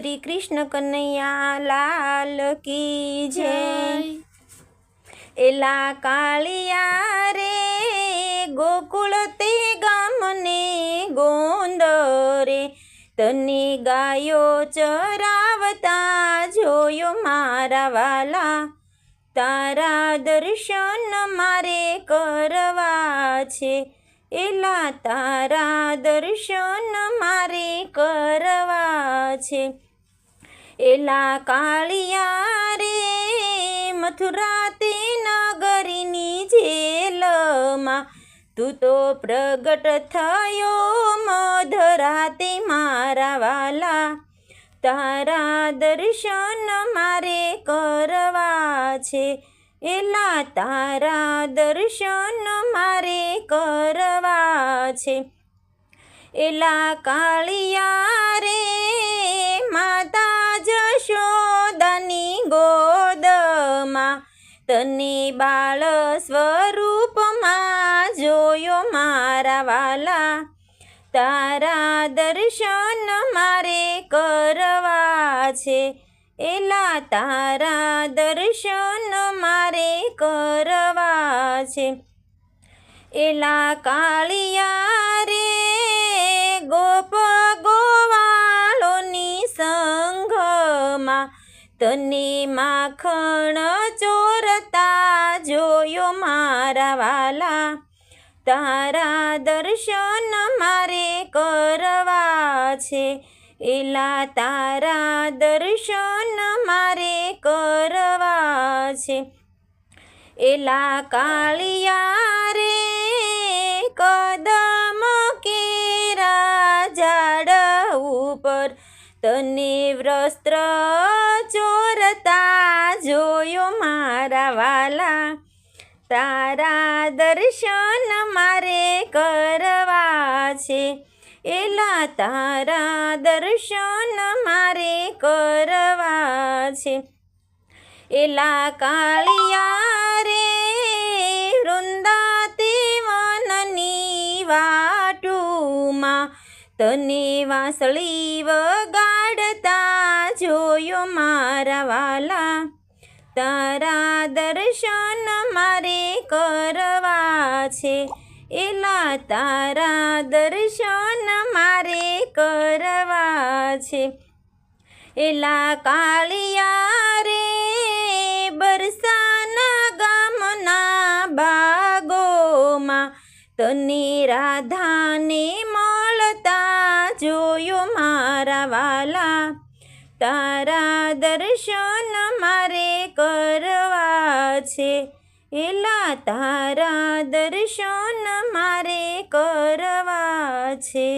શ્રી કૃષ્ણ કનૈયા લાલ કી જય। એલા કાળિયા રે ગોકુળ તે ગામને ગોંદ રે, તને ગાયો ચરાવતા જોયો મારા વાલા, તારા દર્શન મારે કરવા છે। એલા તારા દર્શન મારે કરવા છે। એલા કાળિયા રે મથુરા તે નગરીની જેલમાં, તું તો પ્રગટ થયો મધરાતે મારા વાલા, તારા દર્શન મારે કરવા છે। એલા તારા દર્શન મારે કરવા છે। એલા કાળિયા રે માતા જશોદાની ગોદમાં, તને બાળ સ્વરૂપમાં જોયો મારા વાલા, તારા દર્શન મારે કરવા છે। એલા તારા દર્શન મારે કરવા છે। એલા કાળિયા રે ગોપ ગોવાળોની સંઘમાં, તને માખણ ચોરતા જોયો મારા વાલા, તારા દર્શન મારે કરવા છે। એલા તારા દર્શન મારે કરવા છે। એલા કાળિયા રે કદમ કેરા ઝાડ ઉપર, તને વસ્ત્ર ચોરતા જોયો મારા વાલા, તારા દર્શન મારે કરવા છે। એલા તારા દર્શન મારે કરવા છે। એલા કાળિયા રે વૃંદા તે વનની વાટુમાં, તને વાંસળી વગાડતા જોયો મારા વાલા, તારા દર્શન મારે કરવા છે। એલા તારા દર્શન મારે કરવા છે। એલા કાળિયા રે બરસાના ગામના બાગોમાં, તને રાધાને મળતા જોયો મારા વાલા, તારા દર્શન મારે કરવા છે। એલા તારા દર્શન મારે કરવા છે।